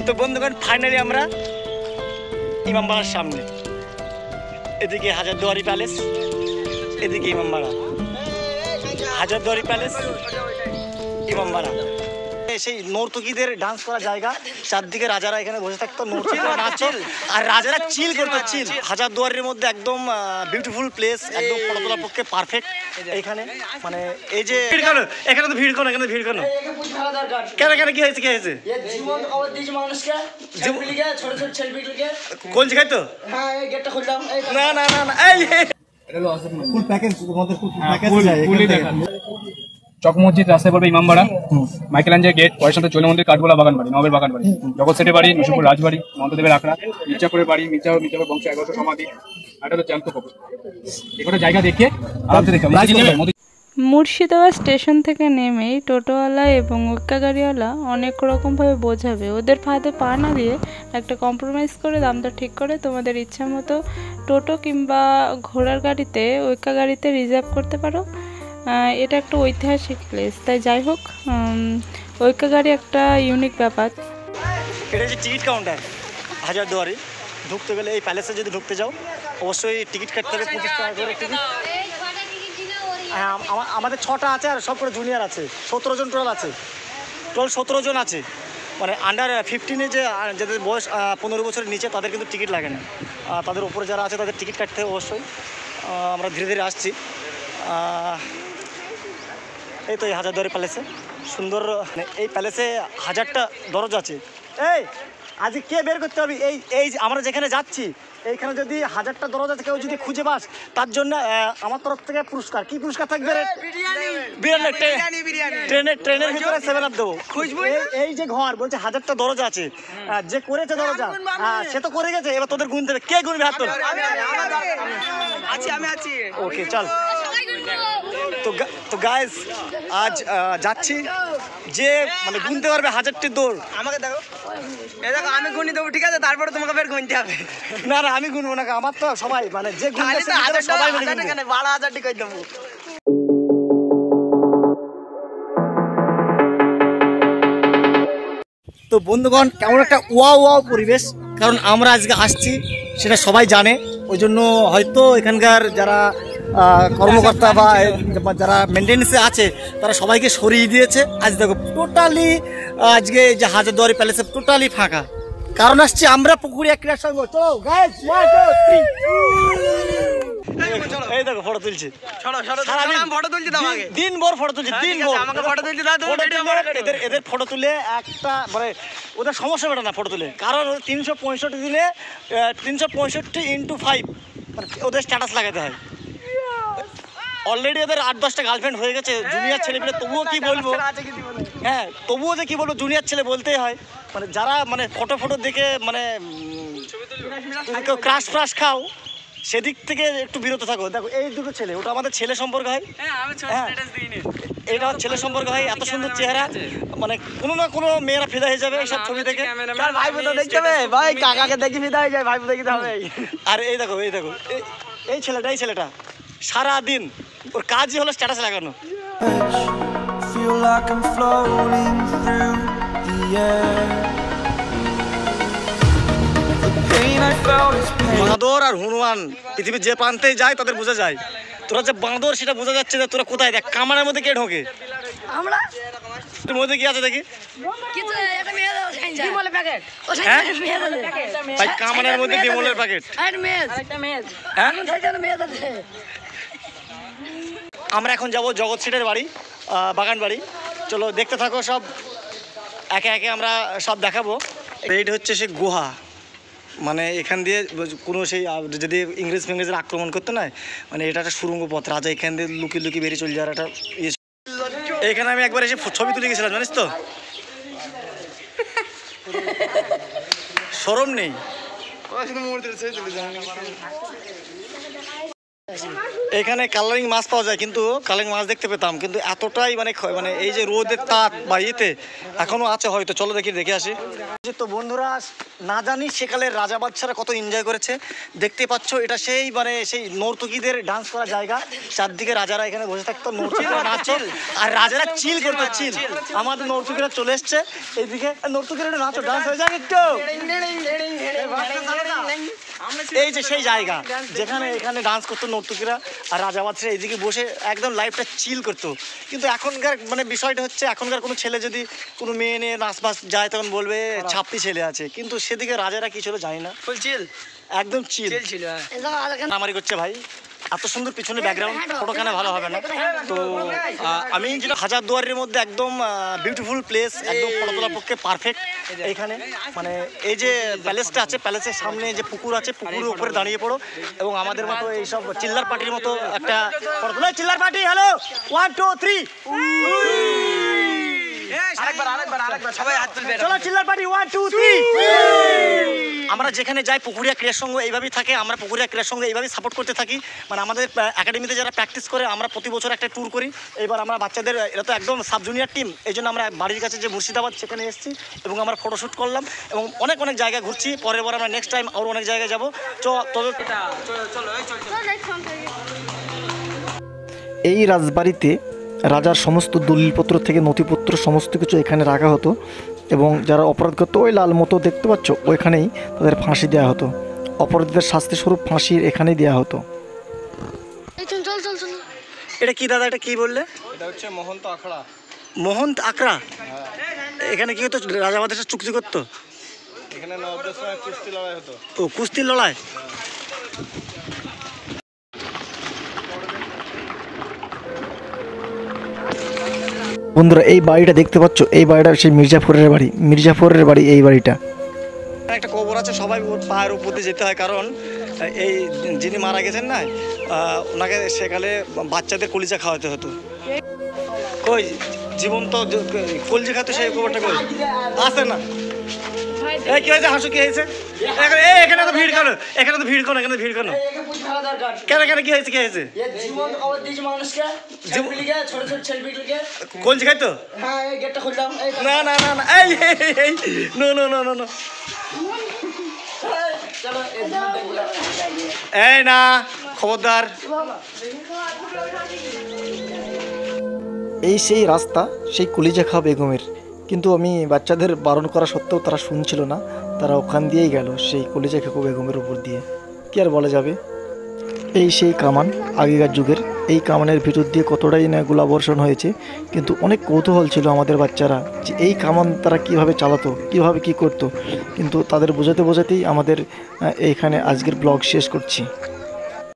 তো বন্ধুগণ ফাইনালি আমরা ইমামবাড়ার সামনে, এদিকে হাজারদুয়ারি প্যালেস, এদিকে ইমামবাড়া। হাজারদুয়ারি প্যালেস, ইমামবাড়া। সেই নর্তকীদের ডান্স করার জায়গা, চারদিকে রাজারা এখানে বসে থাকতো, নাচছিল আর রাজারা চিল করতো। চিল হাজারদুয়ারির মধ্যে একদম বিউটিফুল প্লেস, একদম ফটো তোলার পক্ষে পারফেক্ট। এইখানে মানে এই যে এখানে তো ভিড় কেন, এখানে ভিড় কেন, কেন কেন কি হয়েছে, কি হয়েছে? কোন জায়গায় তো না না না না এই ফুল প্যাকেজ, তোমাদের ফুল প্যাকেজ চক মসজিদ রাস্তায় পড়বে ইমামবাড়া, মাইকেলাঞ্জের গেট, পয়সাতে চৈল মন্দির, কাঠগোলা বাগান বাড়ি, নবের বাগান বাড়ি, জগৎ সেটের বাড়ি, নসিপুর রাজবাড়ি, মন্তদেবের আখড়া, মির্জাপুরের বাড়ি, মির্জাপুর বংশ 1100 সমাধি, এটা হলো জ্যান্ত কবর। এগুলো জায়গা দেখে আরামসে দেখে মুর্শিদাবাদ স্টেশন থেকে নেমেই টোটোওয়ালা এবং উক্কা গাড়িওয়ালা অনেক রকমভাবে বোঝাবে। ওদের ফাঁদে পা না দিয়ে একটা কম্প্রোমাইজ করে দামটা ঠিক করে তোমাদের ইচ্ছা মতো টোটো কিংবা ঘোড়ার গাড়িতে, উক্কা গাড়িতে রিজার্ভ করতে পারো। এটা একটা ঐতিহাসিক প্লেস, তাই যাই হোক ঐক্য গাড়ি একটা ইউনিক ব্যাপার। এটা হচ্ছে টিকিট কাউন্টার হাজারদুয়ারি। ঢুকতে গেলে এই প্যালেসে যদি ঢুকতে যাও অবশ্যই টিকিট কাটতে হবে, 25 টাকা করে টিকিট। আমাদের 6টা আছে আর সব করে জুনিয়র আছে, 17 জন টোটাল আছে, টোটাল 17 জন আছে। মানে আন্ডার 15-এ যে যাদের বয়স 15 বছরের নিচে তাদের কিন্তু টিকিট লাগে না, তাদের উপরে যারা আছে তাদের টিকিট কাটতে হবে অবশ্যই। আমরা ধীরে ধীরে আসছি। এই তো এই হাজারদুয়ারি প্যালেসে সুন্দর, এই প্যালেসে 1000টা দরজা আছে। এই আজকে কে বের করতে হবে, এই আমরা যেখানে যাচ্ছি এইখানে যদি 1000টা দরজা কেউ যদি খুঁজে পাস তার জন্য আমার তরফ থেকে পুরস্কার। কি পুরস্কার থাকবে? ট্রেনের ভিতরে 7 আপ দেবো। এই যে ঘর বলছে 1000টা দরজা আছে, যে করেছে দরজা সে তো করে গেছে, এবার তোদের গুনতে হবে। কে গুনবে হাত তোল? ওকে চল। তো গাইস আজ যাচ্ছি, যে মানে গুনতে পারবে 1000টি দৌড় আমাকে দেখো, আমি গুনি দেবো, ঠিক আছে? তারপরে তোমাকে ফের গুনতে হবে। না না আমি গুনবো না, আমার তো সবাই মানে যে গুনতে সবাই মিলে 12,000টি করে দেবো। তো বন্ধুগণ কেমন একটা ওয়াও পরিবেশ, কারণ আমরা আজকে আসছি সেটা সবাই জানে, ওই জন্য হয়তো এখানকার যারা কর্মকর্তা বা যারা মেনটেন্যান্সে আছে তারা সবাইকে সরিয়ে দিয়েছে। আজ দেখো টোটালি আজকে যে হাজারদুয়ারি প্যালেসে টোটালি ফাঁকা, কারণ আসছি আমরা পুকুরিয়া ক্রীড়া সংঘ। চলো গাইস, 1 2 3 এই দেখো ফটো তুলছি, দিনভর ফটো তুলছি, এদের ফটো তুলে একটা মানে ওদের সমস্যা মেটে না ফটো তুলে, কারণ 365 দিনে 365 × 5 মানে ওদের স্ট্যাটাস লাগাতে হয়। অলরেডি ওদের 8-10টা গার্লফ্রেন্ড হয়ে গেছে, জুনিয়র ছেলে পেলে, তবুও কি বলবো, হ্যাঁ তবুও যে কি বলবো, জুনিয়র ছেলে বলতেই হয়। মানে যারা মানে ফটো দেখে মানে কেউ ক্রাশ ফ্রাশ খাও সেদিক থেকে একটু বিরত থাকো। দেখো এই দুটো ছেলে, ওটা আমাদের ছেলে সম্পর্ক হয়, এটা ছেলে সম্পর্ক হয়। এত সুন্দর চেহারা, মানে কোনো না কোনো মেয়েরা ফিদা হয়ে যাবে এইসব ছবি দেখে। দেখতে হবে ভাই, কাকাকে দেখি ফিদা হয়ে যায়, ভাই দেখতে হবে। আর এই দেখো এই ছেলেটা সারাদিন ওর কাজই হলো স্ট্যাটাস লাগানো। বাঁদর আর হনুমান পৃথিবীর যে প্রান্তেই যায় তাদের বোঝা যায়। তোরা যে বাঁদর সেটা বোঝা যাচ্ছে না, তোরা কোথায়? দেখ কামানের মধ্যে কে ঢোকে, তোর মধ্যে কি আছে দেখি? ভাই কামানের মধ্যে বিমলের প্যাকেট। আমরা এখন যাব জগৎ সেটের বাড়ি, বাগান বাড়ি। চলো দেখতে থাকো, সব একে একে আমরা সব দেখাবো। এইটা হচ্ছে সে গুহা, মানে এখান দিয়ে কোনো সেই যদি ইংরেজের আক্রমণ করতে না, মানে এটা একটা সুড়ঙ্গ পথ, রাজা এখান দিয়ে লুকিয়ে বেরিয়ে চলে যাওয়ার একটা ইয়ে। এখানে আমি একবার এসে ছবি তুলে গেছিলাম, জানিস তো, শরম নেই। এখানে কালারিং মাছ পাওয়া যায়, কিন্তু কালারিং মাছ দেখতে পেতাম, কিন্তু এতটাই মানে মানে এই যে রোদের তাপ বা ইয়েতে এখনো আছে হয়তো। চলো দেখে আসি। তো বন্ধুরা, না জানি সেকালের রাজা বাদশারা কত এনজয় করেছে। দেখতে পাচ্ছ এটা সেই মানে সেই নর্তকীদের ডান্স করা জায়গা। চারদিকে রাজারা এখানে বসে থাকতো, নর্তকীরা নাচো আর রাজারা চিল করতো, চিল। আমাদের নর্তকীরা চলে এসছে এইদিকে, নর্তকীরা নাচো, ডান্স হয়ে যায় একটু। এই যে সেই জায়গা যেখানে এখানে ডান্স করতো নর্তকীরা, আর রাজা বাদশারা এইদিকে বসে একদম লাইফটা চিল করতো। কিন্তু এখনকার মানে বিষয়টা হচ্ছে, এখনকার কোনো ছেলে যদি কোনো মেয়ে নিয়ে নাচ বাস যায় তখন বলবে ছাপ্পি ছেলে আছে, কিন্তু সেদিকে রাজারা কি ছিল জানি না, ফুল চিল, একদম চিল ছিল। আমারই করছে ভাই, এত সুন্দর পিছনে ব্যাকগ্রাউন্ড, ফটো কেন ভালো হবে না। তো আমি যেটা হাজারদুয়ারির মধ্যে একদম বিউটিফুল প্লেস, একদম ফটো তোলার পক্ষে পারফেক্ট। এইখানে মানে এই যে প্যালেসটা আছে, প্যালেসের সামনে যে পুকুর আছে, পুকুরের উপরে দাঁড়িয়ে পড়ো এবং আমাদের মতো এইসব চিল্লার পার্টির মতো একটা ফটো তোলা। চিল্লার পার্টি, হ্যালো, 1 2 3, চলো চিল্লার পার্টি, 1 2 3। আমরা যেখানে যাই পুকুরিয়া ক্রীড়া সংঘ এইভাবেই থাকে, আমরা পুকুরিয়া ক্রীড়া সংঘ এইভাবেই সাপোর্ট করতে থাকি। মানে আমাদের একাডেমিতে যারা প্র্যাকটিস করে, আমরা প্রতি বছর একটা ট্যুর করি। এবার আমরা বাচ্চাদের, এটা তো একদম সাব জুনিয়র টিম, এই জন্য আমরা বাড়ির কাছে যে মুর্শিদাবাদ সেখানে এসেছি এবং আমরা ফটোশ্যুট করলাম এবং অনেক জায়গায় ঘুরছি। পরের বার আমরা নেক্সট টাইম আরও অনেক জায়গায় যাবো। তবে এই রাজবাড়িতে রাজার সমস্ত দলিলপত্র থেকে নথিপত্র সমস্ত কিছু এখানে রাখা হতো এবং যারা অপরাধ করতো ওই লাল মতো দেখতে পাচ্ছ ওইখানেই তাদের ফাঁসি দেওয়া হতো। অপরাধীদের শাস্তি স্বরূপ ফাঁসির এখানেই দেওয়া হতো। এটা কি দাদা, এটা কি বললে? এটা হচ্ছে মহন্ত আখড়া। মহন্ত আখড়া? এখানে কি হতো? রাজা বাদশা চুক্তি করতো এখানে নবাবদের সময় কুস্তি লড়াই হতো। ও, কুস্তির লড়াই। বন্ধুরা, এই বাড়িটা দেখতে পাচ্ছ, এই বাড়িটা সেই মির্জাফরের বাড়ি এই বাড়িটা। একটা কবর আছে, সবাই ওর পায়ের উপর দিয়ে যেতে হয়, কারণ এই যিনি মারা গেছেন না, ওনাকে সেকালে বাচ্চাদের কলিজা খাওয়াতে হতো। কই জীবন্ত কলিজা খাওয়াতে, সেই কবরটা কই আছে না? এই কি হয়েছে? হাসু কি হয়েছে? এখানে তো ভিড় কেন? এখানে তো ভিড় কেন? কেন কি হয়েছে? কি হয়েছে? কলজি খাইতো? না না না না, এই no no no no no, এই না, খবরদার। এই সেই রাস্তা, সেই কলিজা খাওয়া বেগমের। কিন্তু আমি বাচ্চাদের বারণ করা সত্ত্বেও তারা শুনছিল না, তারা ওখান দিয়েই গেল সেই কলিজা খাওয়া বেগমের উপর দিয়ে। কি আর বলা যাবে। এই সেই কামান, আগেকার যুগের। এই কামানের ভিতর দিয়ে কতটাই না গোলাবর্ষণ হয়েছে, কিন্তু অনেক কৌতূহল ছিল আমাদের বাচ্চারা যে এই কামান তারা কিভাবে চালাতো, কিভাবে কি করতো। কিন্তু তাদের বোঝাতেই আমাদের এইখানে আজকের ব্লগ শেষ করছি।